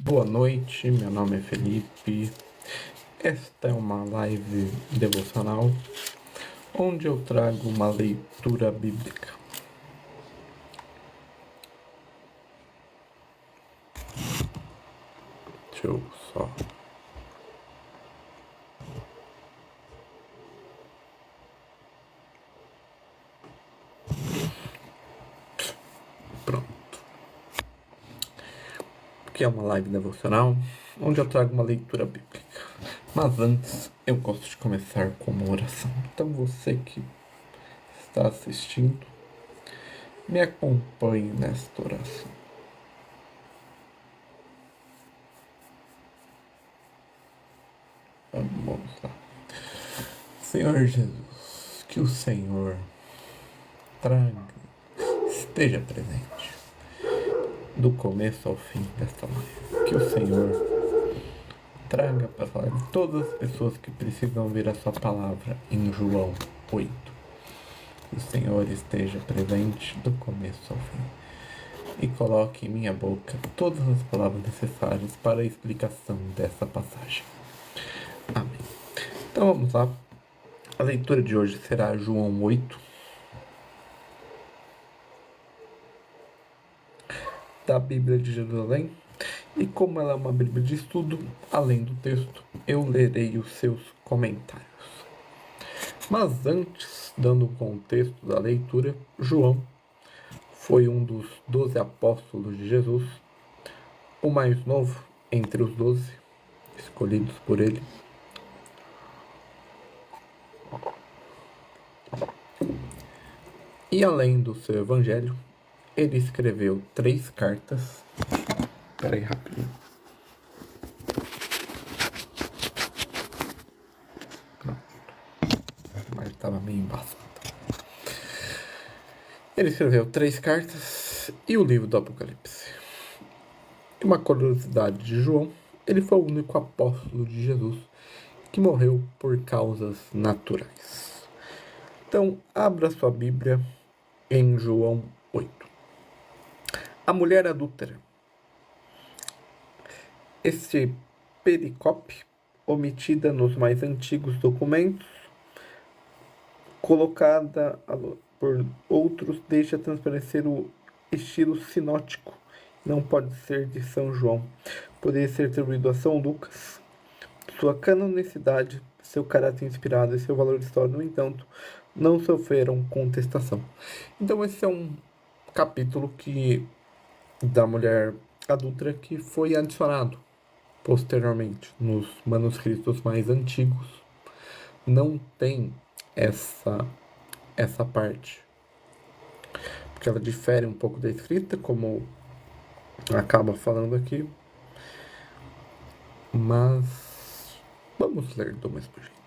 Boa noite, meu nome é Felipe. Esta é uma live devocional onde eu trago uma leitura bíblica. Deixa eu só. Pronto. Porque é uma live devocional onde eu trago uma leitura bíblica. Mas antes, eu gosto de começar com uma oração. Então você que está assistindo, me acompanhe nesta oração. Vamos lá. Senhor Jesus, que o Senhor esteja presente do começo ao fim desta live. Que o Senhor traga para falar de todas as pessoas que precisam ouvir a sua palavra em João 8. Que o Senhor esteja presente do começo ao fim e coloque em minha boca todas as palavras necessárias para a explicação dessa passagem. Amém. Então vamos lá. A leitura de hoje será João 8, da Bíblia de Jerusalém. E como ela é uma Bíblia de estudo, além do texto, eu lerei os seus comentários. Mas antes, dando o contexto da leitura, João foi um dos 12 apóstolos de Jesus, o mais novo entre os 12, escolhidos por ele. E além do seu evangelho, ele escreveu 3 cartas. Peraí, rapidinho. Pronto. Mas estava meio embaçado. Ele escreveu 3 cartas e o livro do Apocalipse. E uma curiosidade de João, ele foi o único apóstolo de Jesus que morreu por causas naturais. Então, abra sua Bíblia em João 8. A mulher adúltera. Este pericope, omitida nos mais antigos documentos, colocada por outros, deixa transparecer o estilo sinótico. Não pode ser de São João. Poderia ser atribuído a São Lucas. Sua canonicidade, seu caráter inspirado e seu valor histórico, no entanto, não sofreram contestação. Então esse é um capítulo da mulher adúltera que foi adicionado posteriormente nos manuscritos mais antigos. Não tem essa parte, porque ela difere um pouco da escrita, como acaba falando aqui, mas vamos ler do mesmo jeito.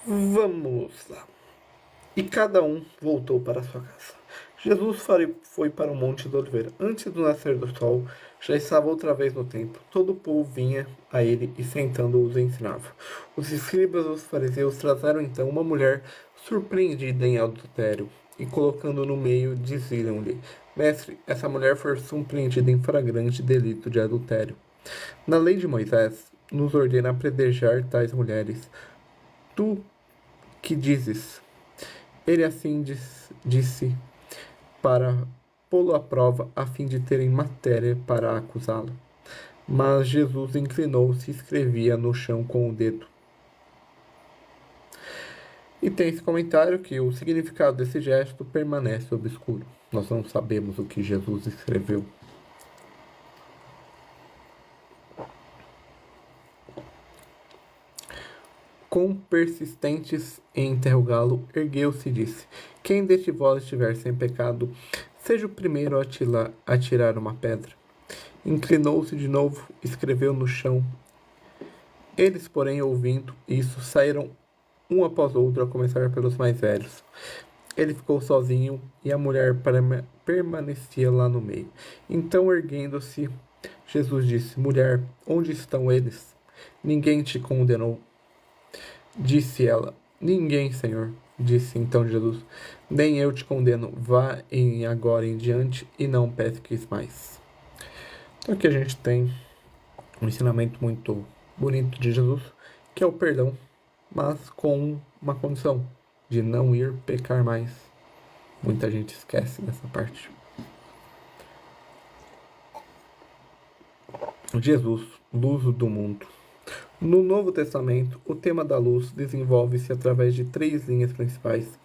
Vamos lá. E cada um voltou para sua casa. Jesus foi para o Monte da Oliveira. Antes do nascer do sol, já estava outra vez no templo. Todo o povo vinha a ele e, sentando-os, ensinava. Os escribas e os fariseus trazeram então uma mulher surpreendida em adultério e, colocando no meio, diziam-lhe: Mestre, essa mulher foi surpreendida em flagrante delito de adultério. Na lei de Moisés, nos ordena apedrejar tais mulheres. Tu que dizes? Ele assim disse para pô-lo à prova, a fim de terem matéria para acusá-lo. Mas Jesus inclinou-se e escrevia no chão com o dedo. E tem esse comentário que o significado desse gesto permanece obscuro. Nós não sabemos o que Jesus escreveu. Com persistentes em interrogá-lo, ergueu-se e disse: Quem deste vós estiver sem pecado, seja o primeiro a atirar uma pedra. Inclinou-se de novo, escreveu no chão. Eles, porém, ouvindo isso, saíram um após outro, a começar pelos mais velhos. Ele ficou sozinho e a mulher permanecia lá no meio. Então, erguendo-se, Jesus disse: Mulher, onde estão eles? Ninguém te condenou? Disse ela: Ninguém, Senhor. Disse então Jesus: Nem eu te condeno. Vá em agora em diante e não peques mais. Então aqui a gente tem um ensinamento muito bonito de Jesus, que é o perdão, mas com uma condição de não ir pecar mais. Muita gente esquece dessa parte. Jesus, luz do mundo. No Novo Testamento, o tema da luz desenvolve-se através de três linhas principais,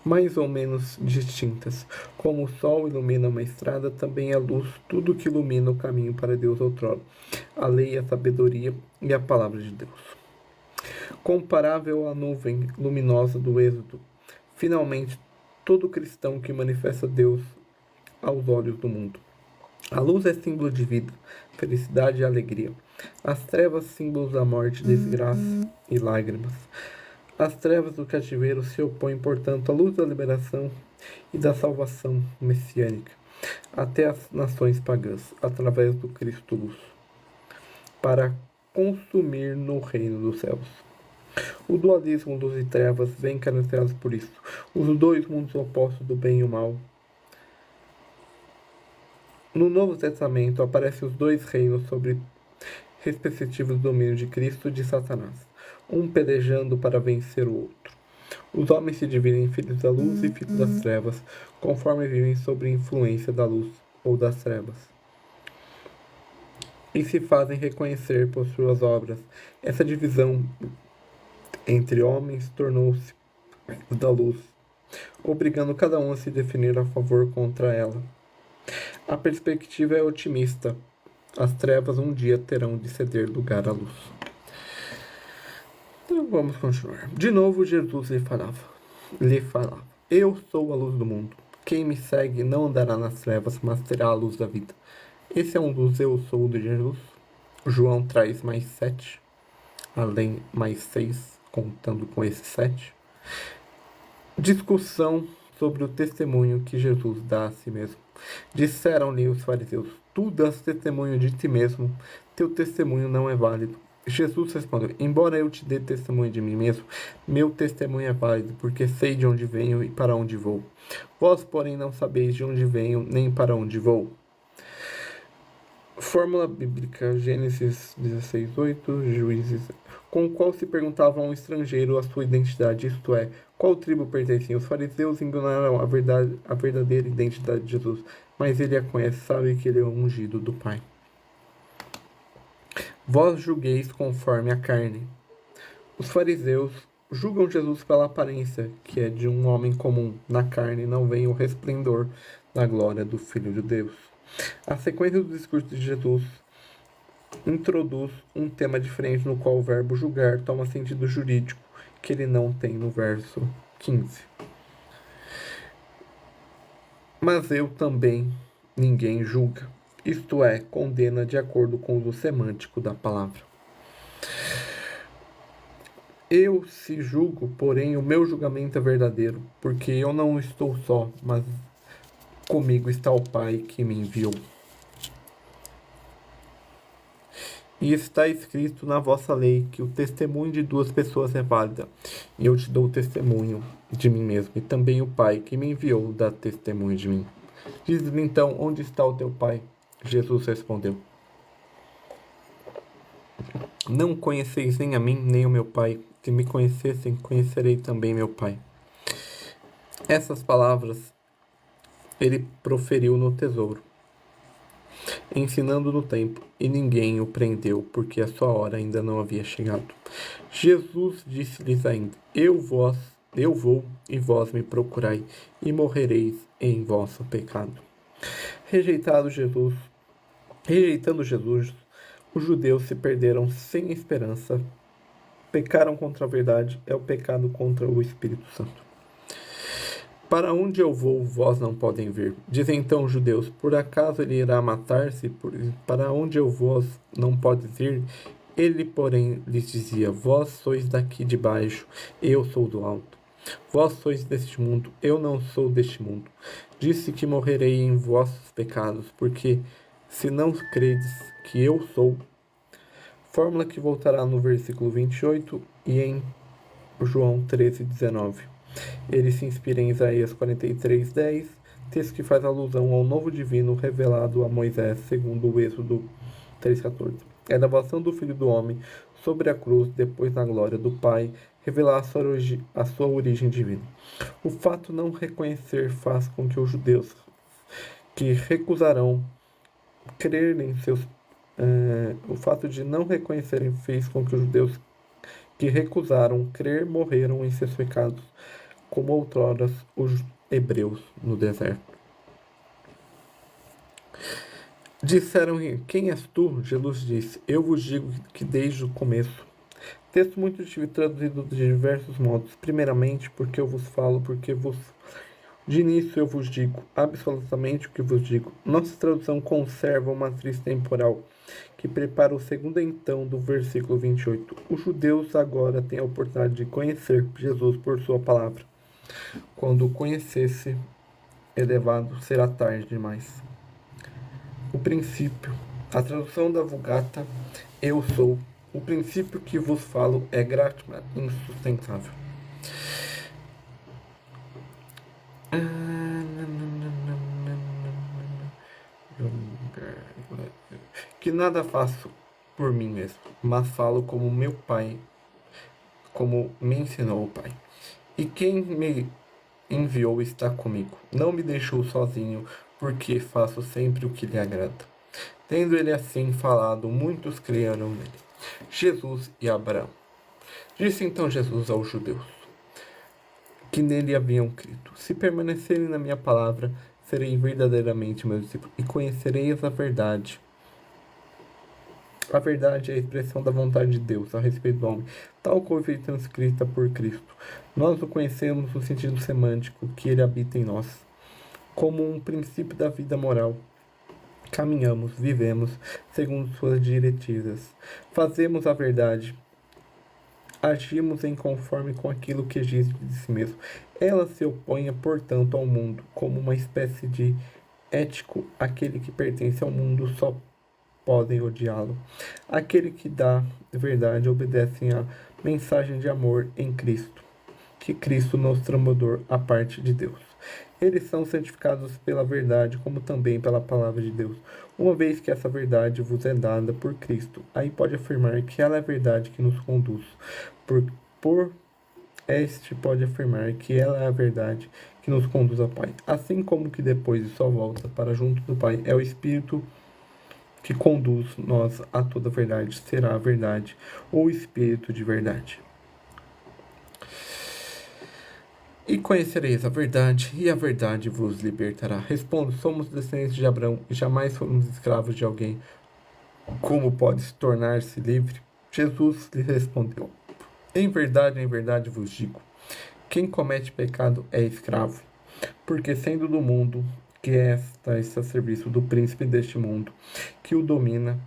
mais ou menos distintas. Como o sol ilumina uma estrada, também a luz, tudo que ilumina o caminho para Deus outrora. A lei, a sabedoria e a palavra de Deus. Comparável à nuvem luminosa do Êxodo, finalmente, todo cristão que manifesta Deus aos olhos do mundo. A luz é símbolo de vida, felicidade e alegria. As trevas, símbolos da morte, desgraça e lágrimas. As trevas do cativeiro se opõem, portanto, à luz da liberação e da salvação messiânica, até as nações pagãs, através do Cristo luz, para consumir no reino dos céus. O dualismo luz e trevas vem caracterizado por isso. Os dois mundos opostos do bem e o mal. No Novo Testamento aparecem os dois reinos sobre respectivos domínios de Cristo e de Satanás, um pelejando para vencer o outro. Os homens se dividem em filhos da luz e filhos das trevas, conforme vivem sob a influência da luz ou das trevas, e se fazem reconhecer por suas obras. Essa divisão entre homens tornou-se da luz, obrigando cada um a se definir a favor contra ela. A perspectiva é otimista. As trevas um dia terão de ceder lugar à luz. Então vamos continuar. De novo Jesus lhe falava: Eu sou a luz do mundo. Quem me segue não andará nas trevas, mas terá a luz da vida. Esse é um dos eu sou de Jesus. João traz mais 7, além mais 6, contando com esses 7. Discussão sobre o testemunho que Jesus dá a si mesmo. Disseram-lhe os fariseus: Tu dás testemunho de ti mesmo, teu testemunho não é válido. Jesus respondeu: Embora eu te dê testemunho de mim mesmo, meu testemunho é válido, porque sei de onde venho e para onde vou. Vós, porém, não sabeis de onde venho nem para onde vou. Fórmula bíblica, Gênesis 16:8, Juízes, com o qual se perguntava a um estrangeiro a sua identidade, isto é, qual tribo pertencia. Os fariseus enganaram a verdadeira identidade de Jesus, mas ele a conhece, sabe que ele é o ungido do Pai. Vós julgueis conforme a carne. Os fariseus julgam Jesus pela aparência, que é de um homem comum. Na carne não vem o resplendor da glória do Filho de Deus. A sequência do discurso de Jesus introduz um tema diferente, no qual o verbo julgar toma sentido jurídico, que ele não tem no verso 15. Mas eu também ninguém julga, isto é, condena de acordo com o uso semântico da palavra. Eu se julgo, porém o meu julgamento é verdadeiro, porque eu não estou só, mas comigo está o Pai que me enviou. E está escrito na vossa lei que o testemunho de duas pessoas é válido. E eu te dou testemunho de mim mesmo. E também o Pai que me enviou dá testemunho de mim. Diz-me então, onde está o teu Pai? Jesus respondeu: Não conheceis nem a mim, nem o meu Pai. Se me conhecessem, conhecerei também meu Pai. Essas palavras ele proferiu no tesouro, ensinando no templo, e ninguém o prendeu, porque a sua hora ainda não havia chegado. Jesus disse-lhes ainda: Eu vou e vós me procurai, e morrereis em vosso pecado. Rejeitando Jesus, os judeus se perderam sem esperança. Pecaram contra a verdade, é o pecado contra o Espírito Santo. Para onde eu vou, vós não podem vir. Dizem então os judeus: Por acaso ele irá matar-se? Para onde eu vou, não podes ir? Ele, porém, lhes dizia: Vós sois daqui de baixo, eu sou do alto. Vós sois deste mundo, eu não sou deste mundo. Disse que morrerei em vossos pecados, porque se não credes que eu sou, fórmula que voltará no versículo 28 e em João 13:19. Ele se inspira em Isaías 43:10, texto que faz alusão ao novo divino revelado a Moisés, segundo o Êxodo 3:14. É a elevação do Filho do Homem sobre a cruz, depois na glória do Pai, revelar a sua origem divina. O fato de não reconhecer faz com que os judeus que recusarão crer em seus o fato de não reconhecerem fez com que os judeus que recusaram crer morreram em seus pecados, como outrora os hebreus no deserto. Disseram-lhe: Quem és tu? Jesus disse: Eu vos digo que desde o começo. Texto muito traduzido de diversos modos. Primeiramente, porque eu vos falo, porque vos de início eu vos digo, absolutamente o que vos digo. Nossa tradução conserva uma matriz temporal que prepara o segundo então do versículo 28. Os judeus agora têm a oportunidade de conhecer Jesus por sua palavra. Quando o conhecesse elevado, será tarde demais. O princípio. A tradução da Vulgata, eu sou. O princípio que vos falo é grátis, insustentável. Que nada faço por mim mesmo, mas falo como meu pai, como me ensinou o pai. E quem me enviou está comigo. Não me deixou sozinho, porque faço sempre o que lhe agrada. Tendo ele assim falado, muitos creram nele. Jesus e Abraão. Disse então Jesus aos judeus que nele haviam crido: Se permanecerem na minha palavra, serei verdadeiramente meus discípulos e conhecereis a verdade. A verdade é a expressão da vontade de Deus a respeito do homem, tal como foi transcrita por Cristo. Nós o conhecemos no sentido semântico que ele habita em nós, como um princípio da vida moral. Caminhamos, vivemos segundo suas diretivas, fazemos a verdade, agimos em conforme com aquilo que diz de si mesmo. Ela se opõe, portanto, ao mundo, como uma espécie de ético. Aquele que pertence ao mundo só podem odiá-lo. Aquele que dá verdade obedece à mensagem de amor em Cristo, que Cristo nos transbordou a parte de Deus. Eles são santificados pela verdade, como também pela palavra de Deus. Uma vez que essa verdade vos é dada por Cristo, aí pode afirmar que ela é a verdade que nos conduz. Por este pode afirmar que ela é a verdade que nos conduz ao Pai. Assim como que depois de sua volta para junto do Pai é o Espírito que conduz nós a toda a verdade, será a verdade, ou o Espírito de verdade. E conhecereis a verdade, e a verdade vos libertará. Respondo: somos descendentes de Abraão, e jamais fomos escravos de alguém. Como pode tornar-se livre? Jesus lhe respondeu: em verdade vos digo, quem comete pecado é escravo, porque sendo do mundo, que está a serviço do príncipe deste mundo, que o domina,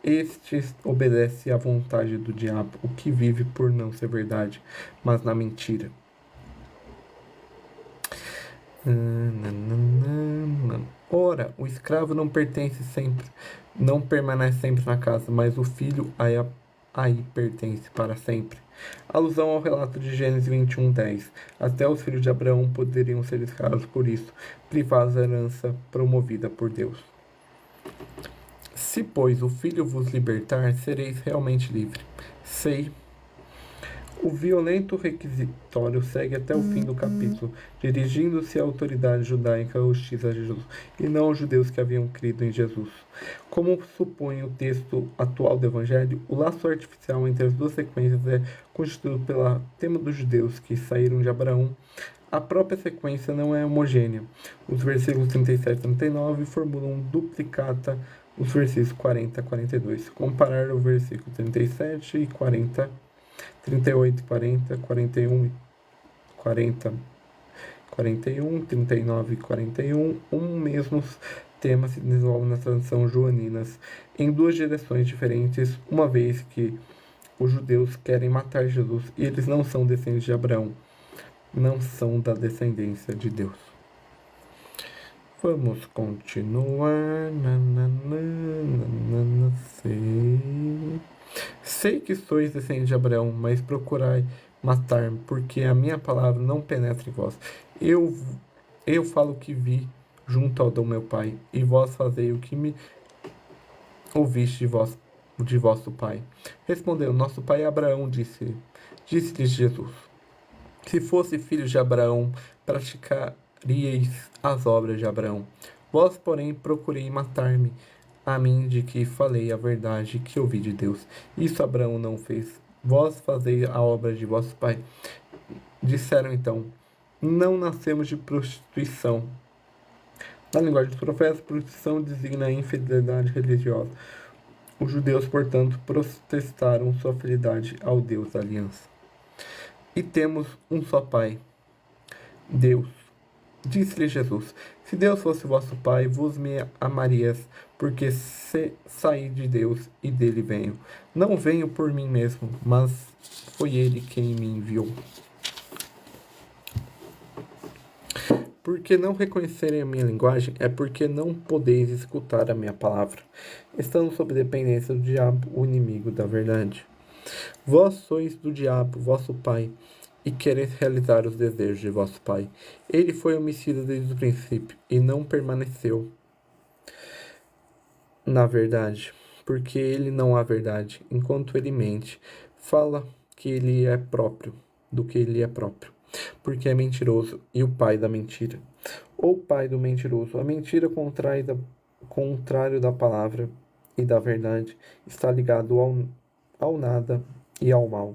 este obedece à vontade do diabo, o que vive por não ser verdade, mas na mentira. Ora, o escravo não permanece sempre na casa, mas o filho aí pertence para sempre. Alusão ao relato de Gênesis 21:10. Até os filhos de Abraão poderiam ser escravos por isso, privados da herança promovida por Deus. Se, pois, o Filho vos libertar, sereis realmente livre. O violento requisitório segue até o fim do capítulo, dirigindo-se à autoridade judaica hostis a Jesus, e não aos judeus que haviam crido em Jesus. Como supõe o texto atual do Evangelho, o laço artificial entre as duas sequências é constituído pelo tema dos judeus que saíram de Abraão. A própria sequência não é homogênea. Os versículos 37 e 39 formulam duplicata os versículos 40 a 42. Comparar o versículo 37 e 40, 38 e 40, 41 e 40, 41, 39 e 41, mesmo tema se desenvolve nas traduções joaninas em duas direções diferentes, uma vez que os judeus querem matar Jesus e eles não são descendentes de Abraão. não são da descendência de Deus. Vamos continuar. Sei que sois descendentes de Abraão, mas procurai matar-me, porque a minha palavra não penetra em vós. Eu falo o que vi junto ao do meu pai, e vós fazei o que me ouviste de vosso pai. Respondeu, nosso pai Abraão, disse-lhes Jesus. Se fosse filho de Abraão, praticaríeis as obras de Abraão. Vós, porém, procurei matar-me, a mim de que falei a verdade que ouvi de Deus. Isso Abraão não fez. Vós fazeis a obra de vosso pai. Disseram então, não nascemos de prostituição. Na linguagem dos profetas, prostituição designa a infidelidade religiosa. Os judeus, portanto, protestaram sua fidelidade ao Deus da aliança. E temos um só Pai, Deus. Disse-lhe Jesus, se Deus fosse vosso Pai, vos me amarias, porque saí de Deus e dele venho. Não venho por mim mesmo, mas foi ele quem me enviou. Porque não reconhecerem a minha linguagem, é porque não podeis escutar a minha palavra. Estando sob dependência do diabo, o inimigo da verdade. Vós sois do diabo, vosso pai, e quereis realizar os desejos de vosso pai. Ele foi homicida desde o princípio, e não permaneceu na verdade, porque ele não há verdade. Enquanto ele mente, fala que ele é próprio, do que ele é próprio, porque é mentiroso e o pai da mentira. O pai do mentiroso, a mentira contrário da palavra e da verdade, está ligado ao nada e ao mal.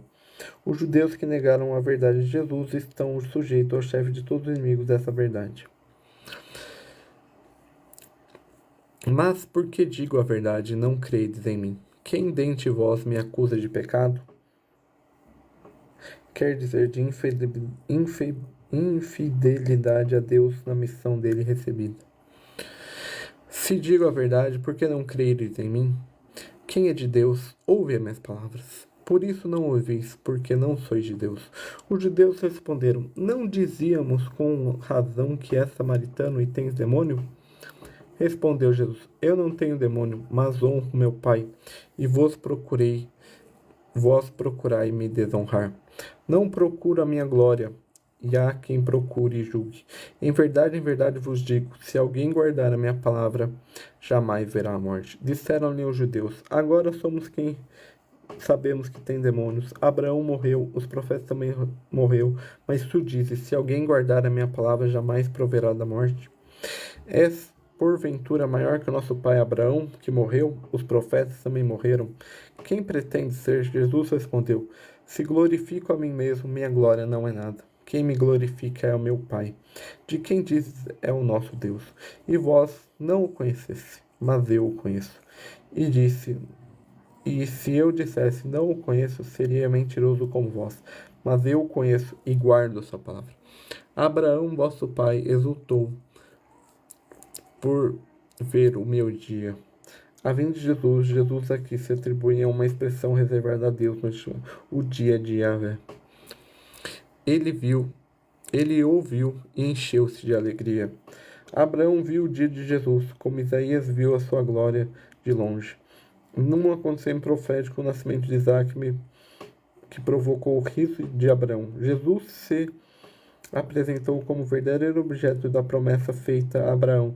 Os judeus que negaram a verdade de Jesus estão sujeitos ao chefe de todos os inimigos dessa verdade. Mas por que digo a verdade, não credes em mim? Quem dentre vós me acusa de pecado? Quer dizer, de infidelidade a Deus na missão dele recebida. Se digo a verdade, por que não credes em mim? Quem é de Deus, ouve as minhas palavras. Por isso não ouvis, porque não sois de Deus. Os judeus responderam, não dizíamos com razão que és samaritano e tens demônio? Respondeu Jesus, eu não tenho demônio, mas honro meu Pai, e vós procurai me desonrar. Não procuro a minha glória, e há quem procure e julgue. Em verdade vos digo, se alguém guardar a minha palavra, jamais verá a morte. Disseram-lhe os judeus, agora somos quem sabemos que tem demônios. Abraão morreu, os profetas também morreu, mas tu dizes, se alguém guardar a minha palavra, jamais proverá da morte. És porventura maior que o nosso pai Abraão, que morreu? Os profetas também morreram. Quem pretende ser? Jesus respondeu, se glorifico a mim mesmo, minha glória não é nada. Quem me glorifica é o meu Pai, de quem dizes é o nosso Deus. E vós não o conhecesse, mas eu o conheço. E se eu dissesse não o conheço, seria mentiroso como vós. Mas eu o conheço e guardo a sua palavra. Abraão, vosso pai, exultou por ver o meu dia. A vinda de Jesus aqui se atribui a uma expressão reservada a Deus, o dia de Yahvé. Ele ouviu e encheu-se de alegria. Abraão viu o dia de Jesus, como Isaías viu a sua glória de longe. Num acontecimento profético, o nascimento de Isaac que provocou o riso de Abraão. Jesus se apresentou como verdadeiro objeto da promessa feita a Abraão,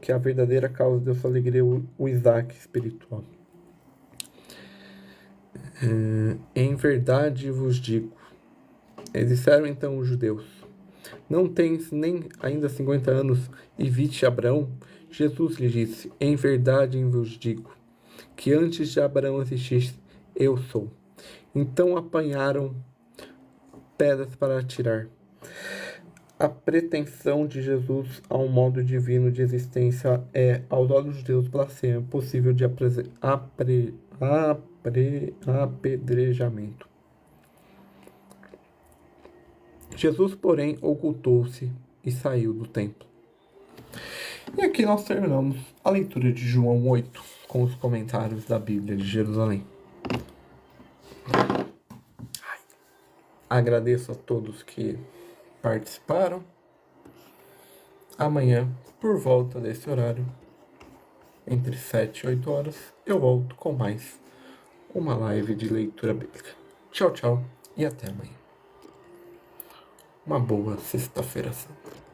que é a verdadeira causa de sua alegria, o Isaac espiritual. Em verdade vos digo, disseram então os judeus, não tens nem ainda 50 anos e viste Abraão? Jesus lhe disse, em verdade vos digo, que antes de Abraão existisse, eu sou. Então apanharam pedras para atirar. A pretensão de Jesus a um modo divino de existência é, aos olhos de Deus, blasfêmia, possível de apedrejamento. Jesus, porém, ocultou-se e saiu do templo. E aqui nós terminamos a leitura de João 8, com os comentários da Bíblia de Jerusalém. Agradeço a todos que participaram. Amanhã, por volta desse horário, entre 7 e 8 horas, eu volto com mais uma live de leitura bíblica. Tchau, tchau e até amanhã. Uma boa sexta-feira santa.